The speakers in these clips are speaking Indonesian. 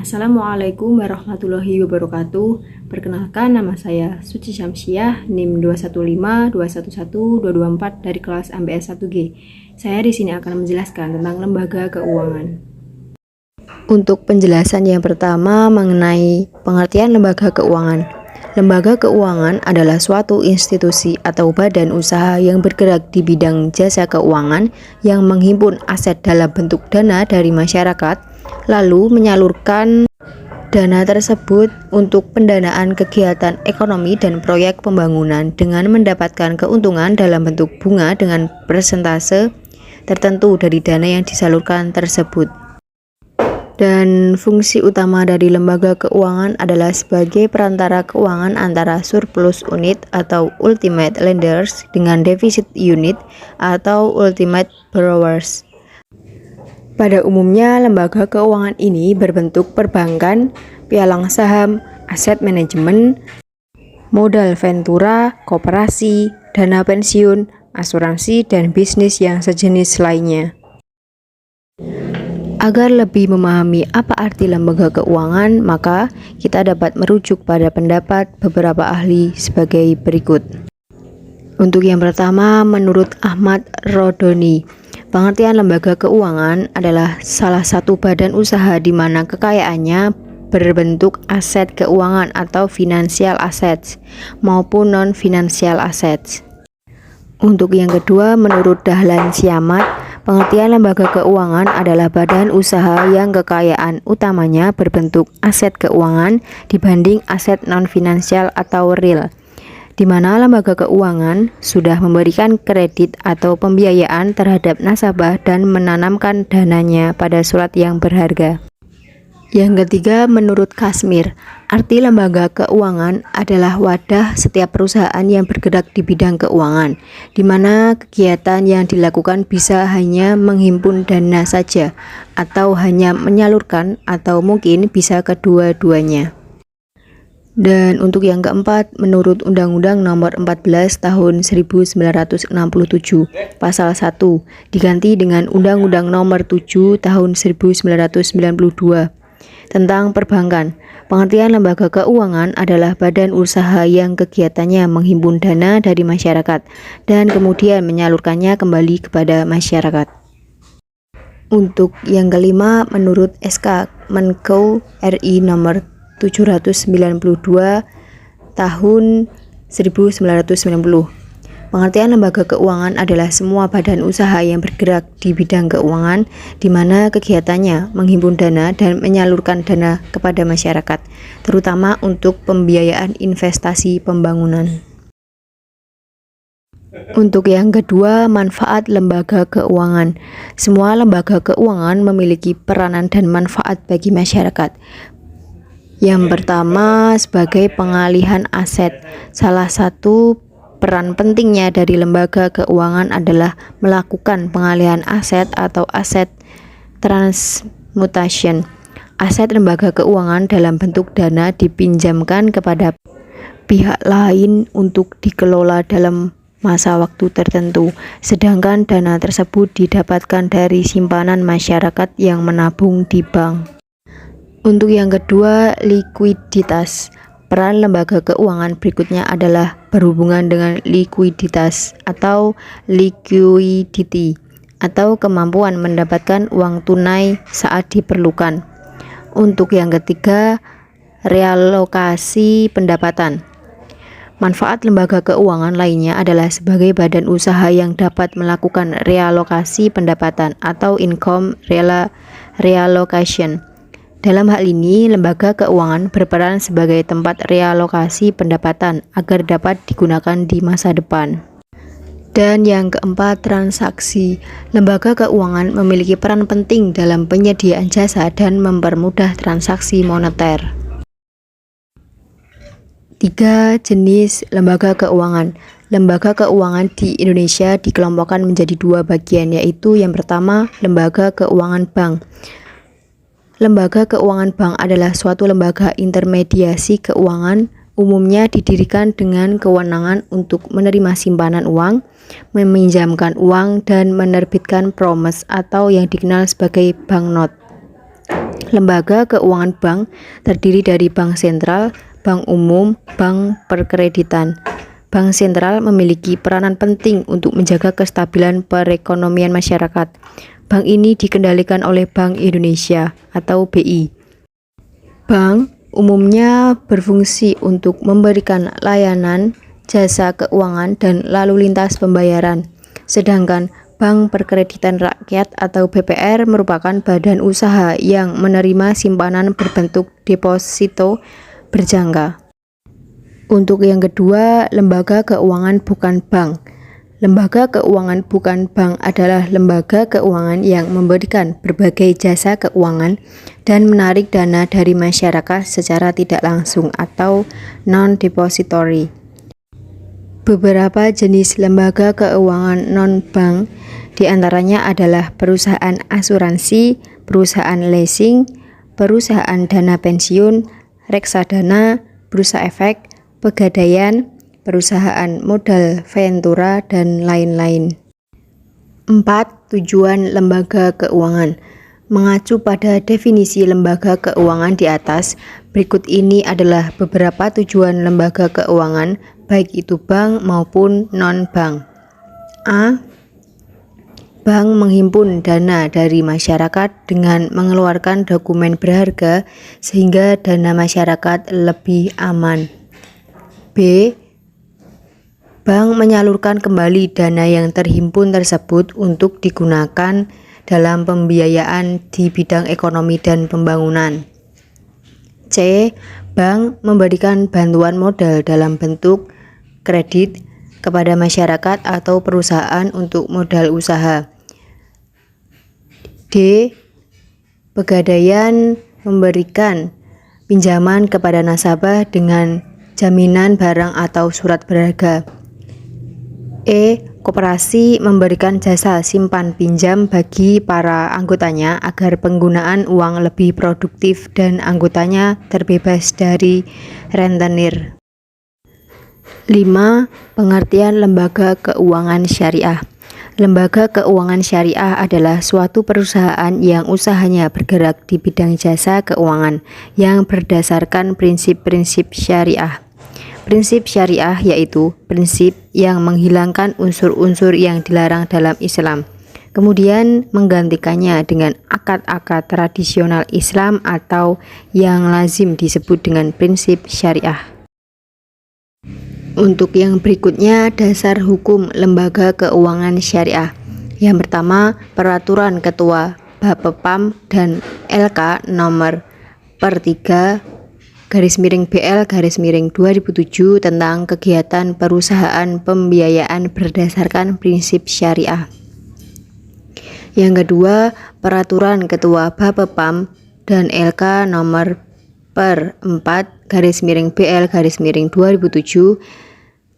Assalamualaikum warahmatullahi wabarakatuh. Perkenalkan, nama saya Suci Syamsiah, NIM 215211224 dari kelas MBS 1G. Saya di sini akan menjelaskan tentang lembaga keuangan. Untuk penjelasan yang pertama mengenai pengertian lembaga keuangan. Lembaga keuangan adalah suatu institusi atau badan usaha yang bergerak di bidang jasa keuangan yang menghimpun aset dalam bentuk dana dari masyarakat, lalu menyalurkan dana tersebut untuk pendanaan kegiatan ekonomi dan proyek pembangunan dengan mendapatkan keuntungan dalam bentuk bunga dengan persentase tertentu dari dana yang disalurkan tersebut. Dan fungsi utama dari lembaga keuangan adalah sebagai perantara keuangan antara surplus unit atau ultimate lenders dengan defisit unit atau ultimate borrowers. Pada umumnya, lembaga keuangan ini berbentuk perbankan, pialang saham, aset manajemen, modal ventura, koperasi, dana pensiun, asuransi, dan bisnis yang sejenis lainnya. Agar lebih memahami apa arti lembaga keuangan, maka kita dapat merujuk pada pendapat beberapa ahli sebagai berikut. Untuk yang pertama, menurut Ahmad Rodoni, pengertian lembaga keuangan adalah salah satu badan usaha di mana kekayaannya berbentuk aset keuangan atau financial assets maupun non-financial assets. Untuk yang kedua, menurut Dahlan Siamat, pengertian lembaga keuangan adalah badan usaha yang kekayaan utamanya berbentuk aset keuangan dibanding aset non-finansial atau real, di mana lembaga keuangan sudah memberikan kredit atau pembiayaan terhadap nasabah dan menanamkan dananya pada surat yang berharga. Yang ketiga, menurut Kasmir, arti lembaga keuangan adalah wadah setiap perusahaan yang bergerak di bidang keuangan, di mana kegiatan yang dilakukan bisa hanya menghimpun dana saja, atau hanya menyalurkan, atau mungkin bisa kedua-duanya. Dan untuk yang keempat, menurut Undang-Undang Nomor 14 Tahun 1967, Pasal 1, diganti dengan Undang-Undang Nomor 7 Tahun 1992, tentang perbankan. Pengertian lembaga keuangan adalah badan usaha yang kegiatannya menghimpun dana dari masyarakat dan kemudian menyalurkannya kembali kepada masyarakat. Untuk yang kelima, menurut SK Menko RI nomor 792 tahun 1990, pengertian lembaga keuangan adalah semua badan usaha yang bergerak di bidang keuangan di mana kegiatannya menghimpun dana dan menyalurkan dana kepada masyarakat, terutama untuk pembiayaan investasi pembangunan. Untuk yang kedua, manfaat lembaga keuangan. Semua lembaga keuangan memiliki peranan dan manfaat bagi masyarakat. Yang pertama, sebagai pengalihan aset. Salah satu peran pentingnya dari lembaga keuangan adalah melakukan pengalihan aset atau aset transmutation. Aset lembaga keuangan dalam bentuk dana dipinjamkan kepada pihak lain untuk dikelola dalam masa waktu tertentu, sedangkan dana tersebut didapatkan dari simpanan masyarakat yang menabung di bank. Untuk yang kedua, likuiditas. Peran lembaga keuangan berikutnya adalah berhubungan dengan likuiditas atau liquidity atau kemampuan mendapatkan uang tunai saat diperlukan. Untuk yang ketiga, realokasi pendapatan. Manfaat lembaga keuangan lainnya adalah sebagai badan usaha yang dapat melakukan realokasi pendapatan atau income reallocation. Dalam hal ini, lembaga keuangan berperan sebagai tempat realokasi pendapatan agar dapat digunakan di masa depan. Dan yang keempat, transaksi. Lembaga keuangan memiliki peran penting dalam penyediaan jasa dan mempermudah transaksi moneter. 3. Jenis lembaga keuangan. Lembaga keuangan di Indonesia dikelompokkan menjadi dua bagian, yaitu yang pertama, lembaga keuangan bank. Lembaga keuangan bank adalah suatu lembaga intermediasi keuangan, umumnya didirikan dengan kewenangan untuk menerima simpanan uang, meminjamkan uang, dan menerbitkan promes atau yang dikenal sebagai banknot. Lembaga keuangan bank terdiri dari bank sentral, bank umum, bank perkreditan. Bank sentral memiliki peranan penting untuk menjaga kestabilan perekonomian masyarakat. Bank ini dikendalikan oleh Bank Indonesia atau BI. Bank umumnya berfungsi untuk memberikan layanan, jasa keuangan, dan lalu lintas pembayaran. Sedangkan Bank Perkreditan Rakyat atau BPR merupakan badan usaha yang menerima simpanan berbentuk deposito berjangka. Untuk yang kedua, lembaga keuangan bukan bank. Lembaga keuangan bukan bank adalah lembaga keuangan yang memberikan berbagai jasa keuangan dan menarik dana dari masyarakat secara tidak langsung atau non-depository. Beberapa jenis lembaga keuangan non-bank diantaranya adalah perusahaan asuransi, perusahaan leasing, perusahaan dana pensiun, reksadana, bursa efek, pegadaian, perusahaan modal ventura, dan lain-lain. 4. Tujuan lembaga keuangan. Mengacu pada definisi lembaga keuangan di atas, berikut ini adalah beberapa tujuan lembaga keuangan, baik itu bank maupun non-bank. A. Bank menghimpun dana dari masyarakat dengan mengeluarkan dokumen berharga sehingga dana masyarakat lebih aman. B. Bank menyalurkan kembali dana yang terhimpun tersebut untuk digunakan dalam pembiayaan di bidang ekonomi dan pembangunan. C. Bank memberikan bantuan modal dalam bentuk kredit kepada masyarakat atau perusahaan untuk modal usaha. D. Pegadaian memberikan pinjaman kepada nasabah dengan jaminan barang atau surat berharga. E. Koperasi memberikan jasa simpan pinjam bagi para anggotanya agar penggunaan uang lebih produktif dan anggotanya terbebas dari rentenir. 5. Pengertian lembaga keuangan syariah. Lembaga keuangan syariah adalah suatu perusahaan yang usahanya bergerak di bidang jasa keuangan yang berdasarkan prinsip-prinsip syariah. Prinsip syariah yaitu prinsip yang menghilangkan unsur-unsur yang dilarang dalam Islam, kemudian menggantikannya dengan akad-akad tradisional Islam atau yang lazim disebut dengan prinsip syariah. Untuk yang berikutnya, dasar hukum lembaga keuangan syariah. Yang pertama, Peraturan Ketua Bapepam dan LK nomor per 3 BL/2007 tentang kegiatan perusahaan pembiayaan berdasarkan prinsip syariah. Yang kedua, Peraturan Ketua Bapepam dan LK nomor per 4 BL/2007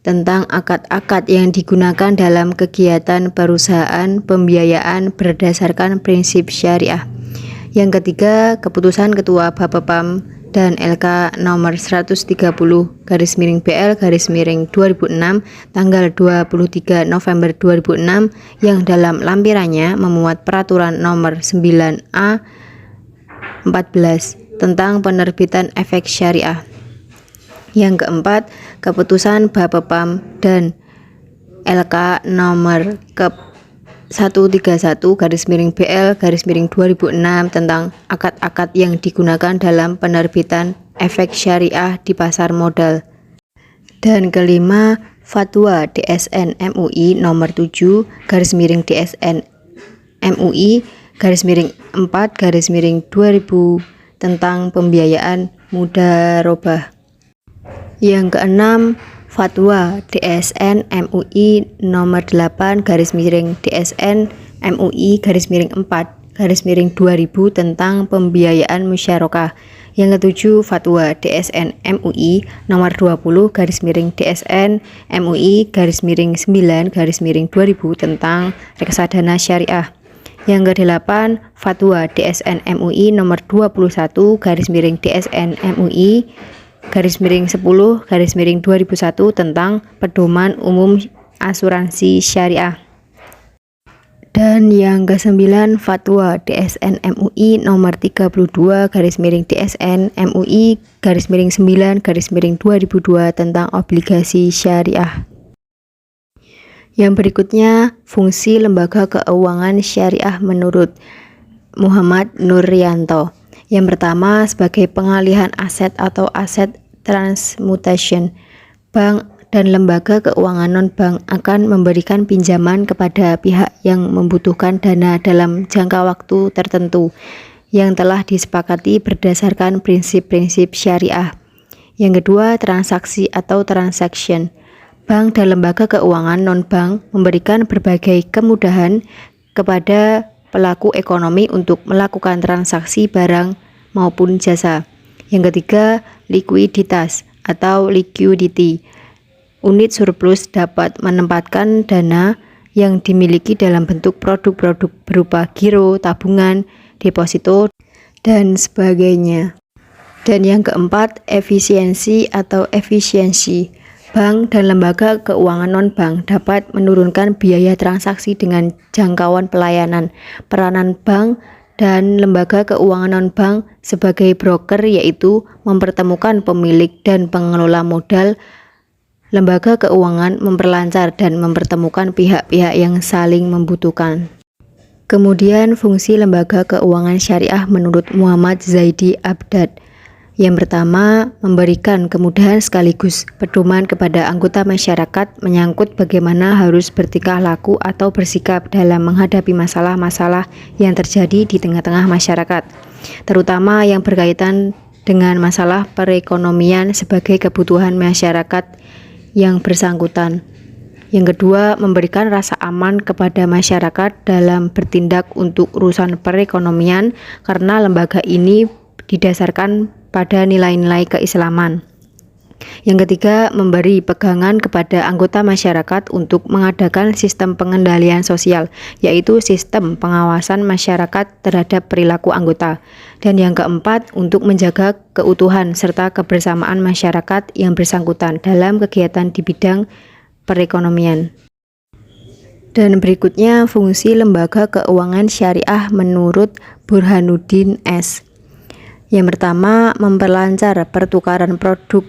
tentang akad-akad yang digunakan dalam kegiatan perusahaan pembiayaan berdasarkan prinsip syariah. Yang ketiga, Keputusan Ketua Bapepam dan LK nomor 130 BL/2006 tanggal 23 November 2006 yang dalam lampirannya memuat peraturan nomor 9A 14 tentang penerbitan efek syariah. Yang keempat, Keputusan Bapepam dan LK nomor 131 BL/2006 tentang akad-akad yang digunakan dalam penerbitan efek syariah di pasar modal. Dan kelima, Fatwa DSN MUI nomor 7 DSN MUI _4 tentang pembiayaan mudharobah. Yang keenam, Fatwa DSN MUI nomor 8 DSN MUI _4 tentang pembiayaan musyarakah. Yang ketujuh, Fatwa DSN MUI nomor 20 DSN MUI _9 tentang reksadana syariah. Yang kedelapan, Fatwa DSN MUI nomor 21 DSN MUI _10 tentang pedoman umum asuransi syariah. Dan yang ke-9, Fatwa DSN MUI nomor 32 DSN MUI 9 2002 tentang obligasi syariah. Yang berikutnya, fungsi lembaga keuangan syariah menurut Muhammad Nuryanto. Yang pertama, sebagai pengalihan aset atau aset transmutation. Bank dan lembaga keuangan non-bank akan memberikan pinjaman kepada pihak yang membutuhkan dana dalam jangka waktu tertentu yang telah disepakati berdasarkan prinsip-prinsip syariah. Yang kedua, transaksi atau transaction. Bank dan lembaga keuangan non-bank memberikan berbagai kemudahan kepada pelaku ekonomi untuk melakukan transaksi barang maupun jasa. Yang ketiga, likuiditas atau liquidity. Unit surplus dapat menempatkan dana yang dimiliki dalam bentuk produk-produk berupa giro, tabungan, deposito, dan sebagainya. Dan yang keempat, efisiensi atau efisiensi. Bank dan lembaga keuangan non-bank dapat menurunkan biaya transaksi dengan jangkauan pelayanan. Peranan bank dan lembaga keuangan non-bank sebagai broker yaitu mempertemukan pemilik dan pengelola modal. Lembaga keuangan memperlancar dan mempertemukan pihak-pihak yang saling membutuhkan. Kemudian fungsi lembaga keuangan syariah menurut Muhammad Zaidi Abdad. Yang pertama, memberikan kemudahan sekaligus pedoman kepada anggota masyarakat menyangkut bagaimana harus bertingkah laku atau bersikap dalam menghadapi masalah-masalah yang terjadi di tengah-tengah masyarakat, terutama yang berkaitan dengan masalah perekonomian sebagai kebutuhan masyarakat yang bersangkutan. Yang kedua, memberikan rasa aman kepada masyarakat dalam bertindak untuk urusan perekonomian karena lembaga ini didasarkan pada nilai-nilai keislaman. Yang ketiga, memberi pegangan kepada anggota masyarakat untuk mengadakan sistem pengendalian sosial, yaitu sistem pengawasan masyarakat terhadap perilaku anggota. Dan yang keempat, untuk menjaga keutuhan serta kebersamaan masyarakat yang bersangkutan dalam kegiatan di bidang perekonomian. Dan berikutnya, fungsi lembaga keuangan syariah menurut Burhanuddin S. Yang pertama, memperlancar pertukaran produk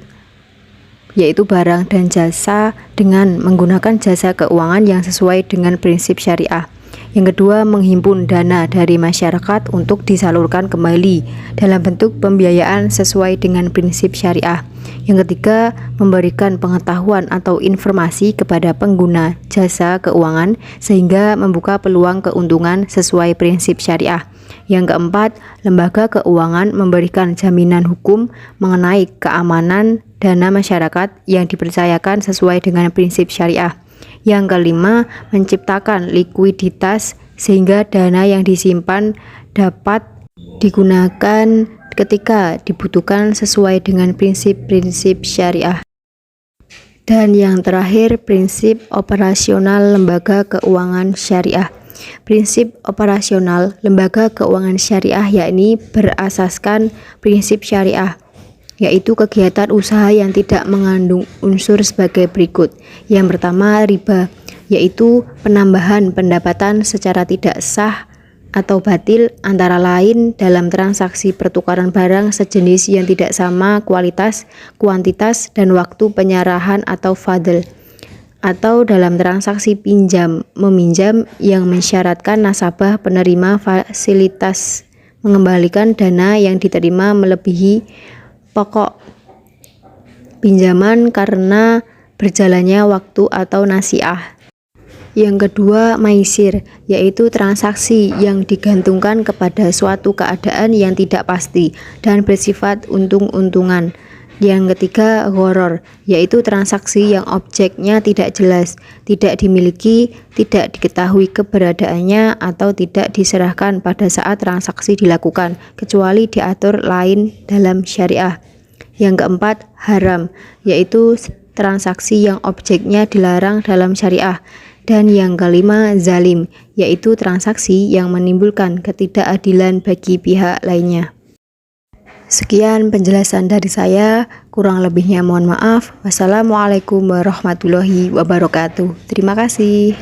yaitu barang dan jasa dengan menggunakan jasa keuangan yang sesuai dengan prinsip syariah. Yang kedua, menghimpun dana dari masyarakat untuk disalurkan kembali dalam bentuk pembiayaan sesuai dengan prinsip syariah. Yang ketiga, memberikan pengetahuan atau informasi kepada pengguna jasa keuangan sehingga membuka peluang keuntungan sesuai prinsip syariah. Yang keempat, lembaga keuangan memberikan jaminan hukum mengenai keamanan dana masyarakat yang dipercayakan sesuai dengan prinsip syariah. Yang kelima, menciptakan likuiditas sehingga dana yang disimpan dapat digunakan ketika dibutuhkan sesuai dengan prinsip-prinsip syariah. Dan yang terakhir, prinsip operasional lembaga keuangan syariah. Prinsip operasional lembaga keuangan syariah yakni berasaskan prinsip syariah, yaitu kegiatan usaha yang tidak mengandung unsur sebagai berikut. Yang pertama, riba, yaitu penambahan pendapatan secara tidak sah atau batil antara lain dalam transaksi pertukaran barang sejenis yang tidak sama kualitas, kuantitas, dan waktu penyerahan atau fadl, atau dalam transaksi pinjam meminjam yang mensyaratkan nasabah penerima fasilitas mengembalikan dana yang diterima melebihi pokok pinjaman karena berjalannya waktu atau nasiah. Yang kedua, maisir, yaitu transaksi yang digantungkan kepada suatu keadaan yang tidak pasti dan bersifat untung-untungan. Yang ketiga, gharar, yaitu transaksi yang objeknya tidak jelas, tidak dimiliki, tidak diketahui keberadaannya, atau tidak diserahkan pada saat transaksi dilakukan, kecuali diatur lain dalam syariah. Yang keempat, haram, yaitu transaksi yang objeknya dilarang dalam syariah. Dan yang kelima, zalim, yaitu transaksi yang menimbulkan ketidakadilan bagi pihak lainnya. Sekian penjelasan dari saya, kurang lebihnya mohon maaf. Wassalamualaikum warahmatullahi wabarakatuh. Terima kasih.